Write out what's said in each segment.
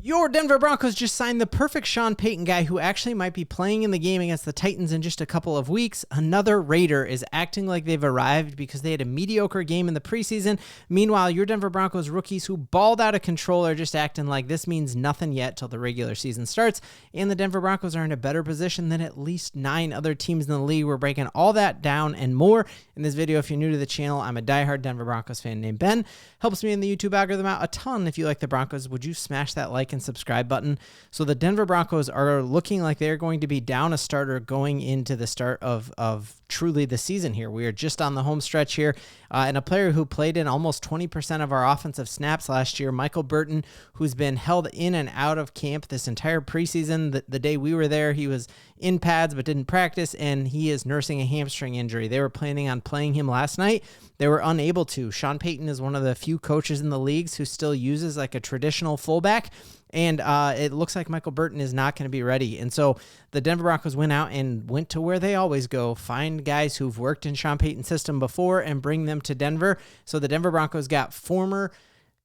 Your Denver Broncos just signed the perfect Sean Payton guy who actually might be playing in the game against the Titans in just a couple of weeks. Another Raider is acting like they've arrived because they had a mediocre game in the preseason. Meanwhile, your Denver Broncos rookies who balled out of control are just acting like this means nothing yet till the regular season starts. And the Denver Broncos are in a better position than at least 9 other teams in the league. We're breaking all that down and more in this video. If you're new to the channel, I'm a diehard Denver Broncos fan named Ben. Helps me in the YouTube algorithm out a ton. If you like the Broncos, would you smash that like and subscribe button? So the Denver Broncos are looking like they're going to be down a starter going into the start of truly the season here. We are just on the home stretch here, and a player who played in almost 20% of our offensive snaps last year, Michael Burton, who's been held in and out of camp this entire preseason. The day we were there, he was in pads but didn't practice, and he is nursing a hamstring injury. They were planning on playing him last night. They were unable to. Sean Payton is one of the few coaches in the leagues who still uses like a traditional fullback, and it looks like Michael Burton is not going to be ready. And so the Denver Broncos went to where they always go, find guys who've worked in Sean Payton's system before and bring them to Denver. So the Denver Broncos got former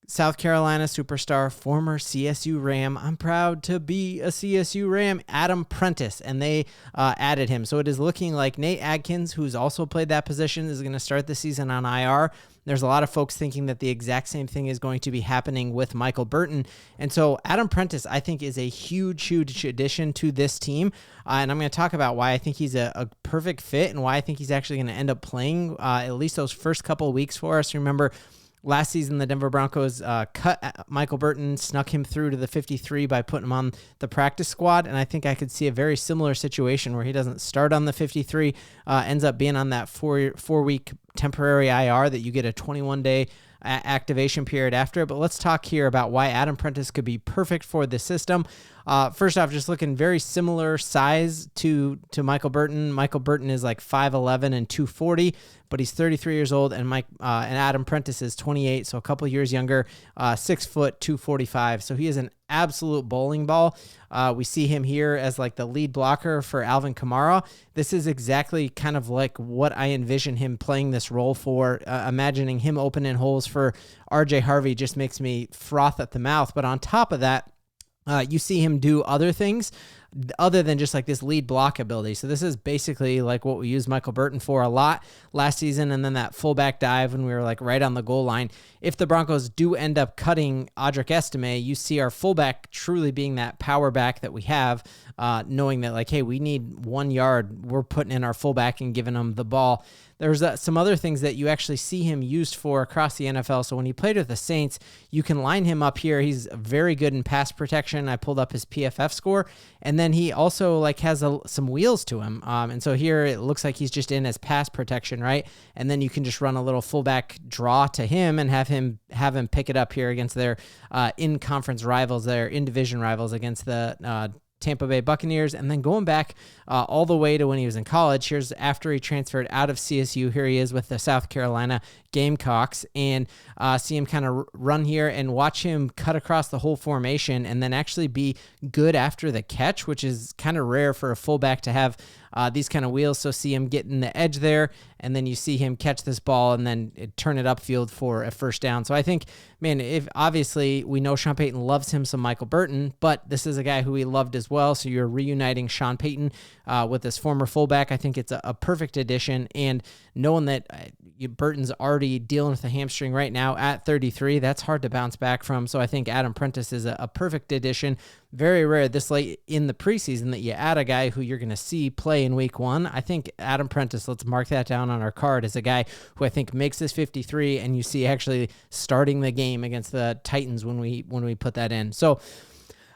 South Carolina superstar, former CSU Ram. I'm proud to be a CSU Ram, Adam Prentice, and they added him. So it is looking like Nate Adkins, who's also played that position, is going to start the season on IR. There's a lot of folks thinking that the exact same thing is going to be happening with Michael Burton. And so Adam Prentice, I think, is a huge, huge addition to this team. And I'm going to talk about why I think he's a perfect fit and why I think he's actually going to end up playing at least those first couple of weeks for us. Remember, last season, the Denver Broncos cut Michael Burton, snuck him through to the 53 by putting him on the practice squad, and I think I could see a very similar situation where he doesn't start on the 53, ends up being on that four-week temporary IR that you get a 21-day activation period after. But let's talk here about why Adam Prentice could be perfect for the system. First off, just looking very similar size to Michael Burton. Michael Burton is like 5'11 and 240, but he's 33 years old, and Adam Prentice is 28, so a couple years younger, 6 foot, 245. So he is an absolute bowling ball. We see him here as like the lead blocker for Alvin Kamara. This is exactly kind of like what I envision him playing this role for. Imagining him opening holes for RJ Harvey just makes me froth at the mouth. But on top of that, you see him do other things other than just like this lead block ability. So this is basically like what we used Michael Burton for a lot last season, and then that fullback dive when we were like right on the goal line. If the Broncos do end up cutting Audric Estime, you see our fullback truly being that power back that we have, knowing that like, hey, we need 1 yard. We're putting in our fullback and giving them the ball. There's some other things that you actually see him used for across the NFL. So when he played with the Saints, you can line him up here. He's very good in pass protection. I pulled up his PFF score, and then he also like has some wheels to him. And so here it looks like he's just in as pass protection, right? And then you can just run a little fullback draw to him and have him pick it up here against their in-conference rivals, their in-division rivals against the Tampa Bay Buccaneers. And then going back all the way to when he was in college, here's after he transferred out of CSU. Here he is with the South Carolina Gamecocks, and see him kind of run here and watch him cut across the whole formation and then actually be good after the catch, which is kind of rare for a fullback to have these kind of wheels. So see him getting the edge there, and then you see him catch this ball and then turn it upfield for a first down. So I think, man, if obviously we know Sean Payton loves him some Michael Burton, but this is a guy who he loved as well. So you're reuniting Sean Payton with this former fullback. I think it's a perfect addition, and knowing that Burton's already dealing with a hamstring right now at 33, that's hard to bounce back from. So I think Adam Prentice is a perfect addition. Very rare this late in the preseason that you add a guy who you're going to see play in week 1. I think Adam Prentice, let's mark that down on our card, is a guy who I think makes this 53, and you see actually starting the game against the Titans when we put that in. So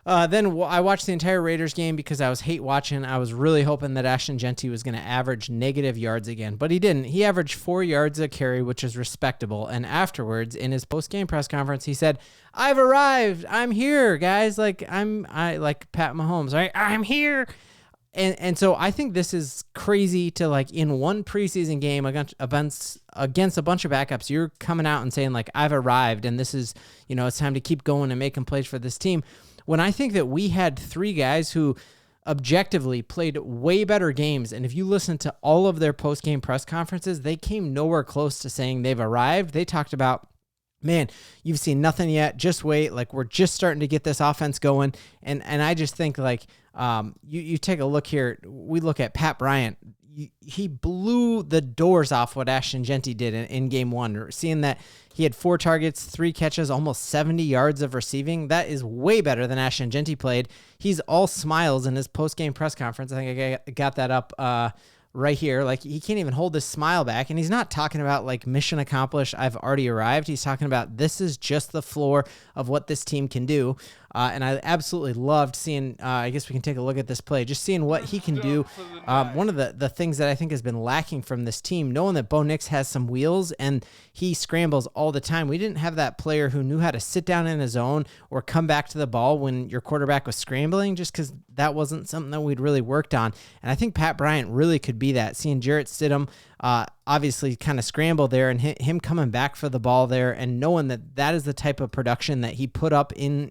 then I watched the entire Raiders game because I was hate watching. I was really hoping that Ashton Jeanty was going to average negative yards again, but he didn't. He averaged 4 yards a carry, which is respectable. And afterwards, in his post-game press conference, he said, "I've arrived. I'm here, guys. Like I like Pat Mahomes, right? I'm here." And so I think this is crazy to like in one preseason game against a bunch of backups, you're coming out and saying like, I've arrived and this is, it's time to keep going and making plays for this team. When I think that we had 3 guys who objectively played way better games, and if you listen to all of their post-game press conferences, they came nowhere close to saying they've arrived. They talked about man, you've seen nothing yet. Just wait. Like, we're just starting to get this offense going. And I just think, like, you take a look here. We look at Pat Bryant. He blew the doors off what Ashton Jeanty did in game one. Seeing that he had 4 targets, 3 catches, almost 70 yards of receiving. That is way better than Ashton Jeanty played. He's all smiles in his post-game press conference. I think I got that up right here. Like, he can't even hold his smile back. And he's not talking about like mission accomplished, I've already arrived. He's talking about this is just the floor of what this team can do. And I absolutely loved seeing, I guess we can take a look at this play, just seeing what he can do. One of the things that I think has been lacking from this team, knowing that Bo Nix has some wheels and he scrambles all the time. We didn't have that player who knew how to sit down in his zone or come back to the ball when your quarterback was scrambling, just because that wasn't something that we'd really worked on. And I think Pat Bryant really could be that. Seeing Jarrett Stidham obviously kind of scramble there, and him coming back for the ball there, and knowing that that is the type of production that he put up in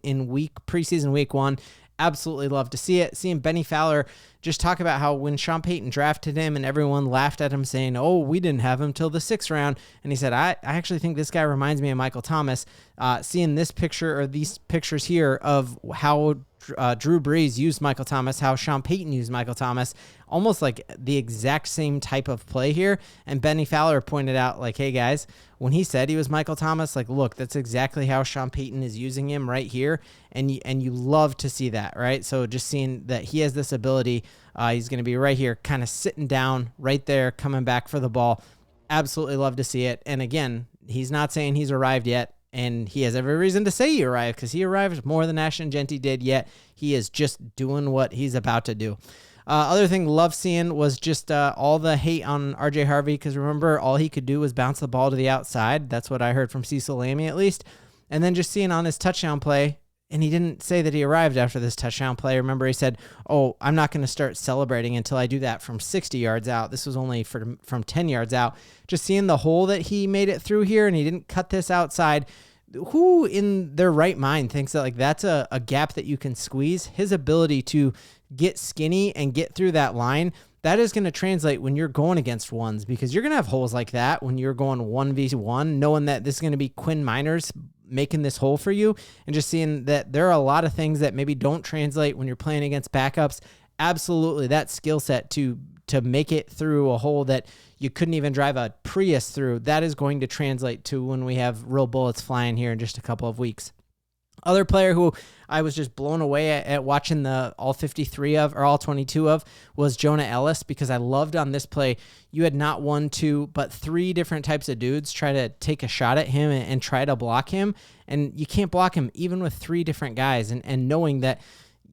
preseason week 1. Absolutely love to see it. Seeing Benny Fowler just talk about how when Sean Payton drafted him and everyone laughed at him saying, oh, we didn't have him till the 6th round. And he said, I actually think this guy reminds me of Michael Thomas. Seeing this picture or these pictures here of how Drew Brees used Michael Thomas, how Sean Payton used Michael Thomas, almost like the exact same type of play here. And Benny Fowler pointed out, like, hey guys, when he said he was Michael Thomas, like, look, that's exactly how Sean Payton is using him right here. And you love to see that, right? So just seeing that he has this ability, he's going to be right here, kind of sitting down right there, coming back for the ball. Absolutely love to see it. And again, he's not saying he's arrived yet. And he has every reason to say he arrived, because he arrived more than Ashton Jeanty did, yet he is just doing what he's about to do. Other thing love seeing was just all the hate on RJ Harvey, because remember, all he could do was bounce the ball to the outside. That's what I heard from Cecil Lammey, at least. And then just seeing on his touchdown play, and he didn't say that he arrived after this touchdown play. Remember, he said, oh, I'm not going to start celebrating until I do that from 60 yards out. This was only from 10 yards out. Just seeing the hole that he made it through here, and he didn't cut this outside. Who in their right mind thinks that, like, that's a gap that you can squeeze? His ability to get skinny and get through that line, that is going to translate when you're going against ones, because you're going to have holes like that when you're going 1v1, knowing that this is going to be Quinn Miners making this hole for you, and just seeing that there are a lot of things that maybe don't translate when you're playing against backups. Absolutely, that skill set to make it through a hole that you couldn't even drive a Prius through, that is going to translate to when we have real bullets flying here in just a couple of weeks. Other player who I was just blown away at watching the all 53 of, or all 22 of, was Jonah Elliss, because I loved on this play, you had not 1, 2, but 3 different types of dudes try to take a shot at him and try to block him. And you can't block him even with 3 different guys. And knowing that,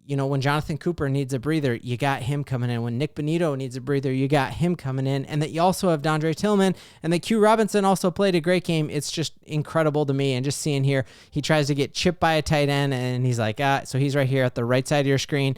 you know, when Jonathan Cooper needs a breather, you got him coming in. When Nick Bonito needs a breather, you got him coming in. And that you also have Dondre Tillman, and that Q Robinson also played a great game. It's just incredible to me. And just seeing here, he tries to get chipped by a tight end, and he's like, so he's right here at the right side of your screen.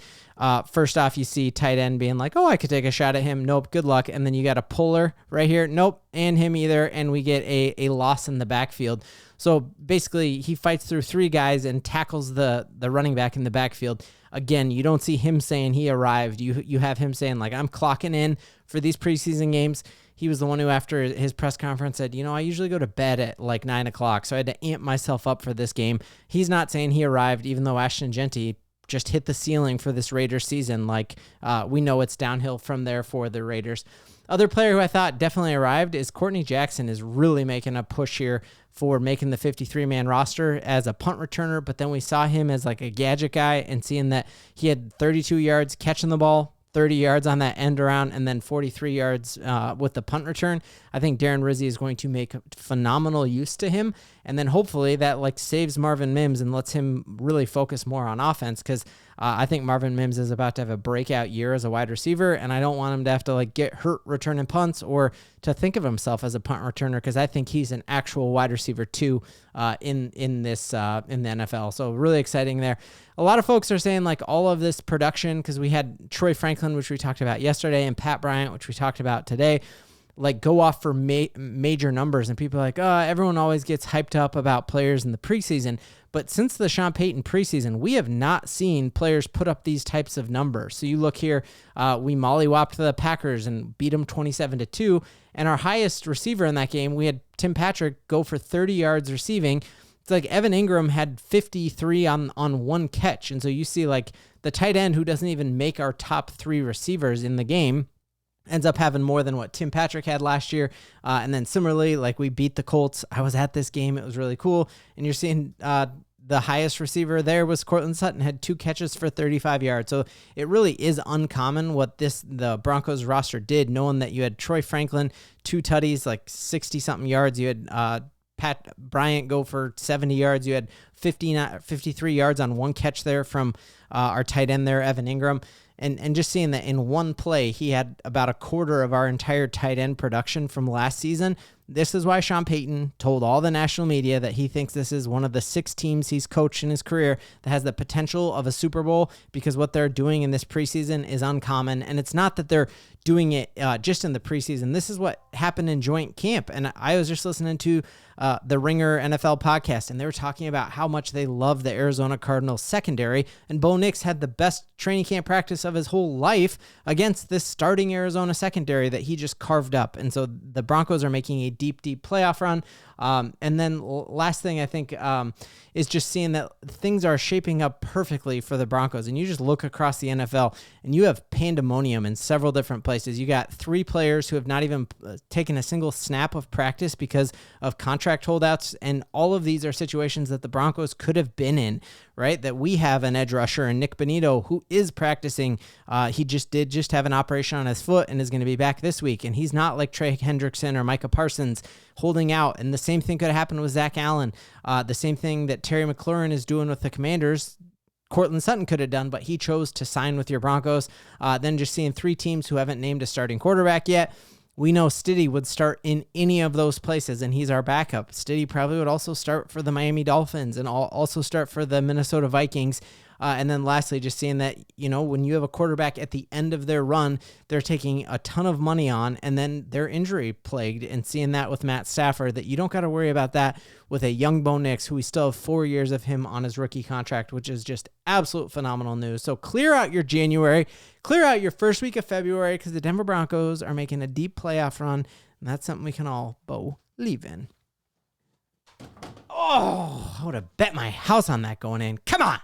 First off, you see tight end being like, oh, I could take a shot at him. Nope, good luck. And then you got a puller right here. Nope, and him either. And we get a loss in the backfield. So basically, he fights through 3 guys and tackles the running back in the backfield. Again, you don't see him saying he arrived. You have him saying, like, I'm clocking in for these preseason games. He was the one who, after his press conference, said, you know, I usually go to bed at like 9 o'clock, so I had to amp myself up for this game. He's not saying he arrived, even though Ashton Jeanty just hit the ceiling for this Raiders season. Like, we know it's downhill from there for the Raiders. Other player who I thought definitely arrived is Courtney Jackson, is really making a push here for making the 53-man roster as a punt returner, but then we saw him as like a gadget guy, and seeing that he had 32 yards catching the ball, 30 yards on that end around, and then 43 yards with the punt return. I think Darren Rizzi is going to make phenomenal use to him, and then hopefully that like saves Marvin Mims and lets him really focus more on offense, because I think Marvin Mims is about to have a breakout year as a wide receiver, and I don't want him to have to like get hurt returning punts or to think of himself as a punt returner, because I think he's an actual wide receiver too in the NFL. So really exciting there. A lot of folks are saying like all of this production, because we had Troy Franklin, which we talked about yesterday, and Pat Bryant, which we talked about today. like go off for major numbers, and people are like, oh, everyone always gets hyped up about players in the preseason. But since the Sean Payton preseason, we have not seen players put up these types of numbers. So you look here, we mollywopped the Packers and beat them 27-2. And our highest receiver in that game, we had Tim Patrick go for 30 yards receiving. It's like Evan Engram had 53 on one catch. And so you see like the tight end who doesn't even make our top 3 receivers in the game ends up having more than what Tim Patrick had last year. And then similarly, like we beat the Colts. I was at this game. It was really cool. And you're seeing the highest receiver there was Cortland Sutton, had 2 catches for 35 yards. So it really is uncommon what the Broncos roster did, knowing that you had Troy Franklin, 2 tutties, like 60-something yards. You had Bryant go for 70 yards. You had 53 yards on 1 catch there from our tight end there, Evan Engram. And just seeing that in one play, he had about a quarter of our entire tight end production from last season. This is why Sean Payton told all the national media that he thinks this is one of the 6 teams he's coached in his career that has the potential of a Super Bowl, because what they're doing in this preseason is uncommon. And it's not that they're doing it just in the preseason. This is what happened in joint camp. And I was just listening to the Ringer NFL podcast, and they were talking about how much they love the Arizona Cardinals secondary. And Bo Nix had the best training camp practice of his whole life against this starting Arizona secondary that he just carved up. And so the Broncos are making a deep playoff run. And then last thing I think is just seeing that things are shaping up perfectly for the Broncos. And you just look across the NFL and you have pandemonium in several different places. You got 3 players who have not even taken a single snap of practice because of contract holdouts. And all of these are situations that the Broncos could have been in, right? That we have an edge rusher and Nick Bonito who is practicing. He did have an operation on his foot and is going to be back this week. And he's not like Trey Hendrickson or Micah Parsons holding out. And the same thing could have happened with Zach Allen. The same thing that Terry McLaurin is doing with the Commanders, Cortland Sutton could have done, but he chose to sign with your Broncos. Then just seeing 3 teams who haven't named a starting quarterback yet. We know Stiddy would start in any of those places, and he's our backup. Stiddy probably would also start for the Miami Dolphins and also start for the Minnesota Vikings. And then lastly, just seeing that, when you have a quarterback at the end of their run, they're taking a ton of money on, and then they're injury plagued, and seeing that with Matt Stafford, that you don't got to worry about that with a young Bo Nix, who we still have 4 years of him on his rookie contract, which is just absolute phenomenal news. So clear out your January, clear out your first week of February, because the Denver Broncos are making a deep playoff run, and that's something we can all believe in. Oh, I would have bet my house on that going in. Come on.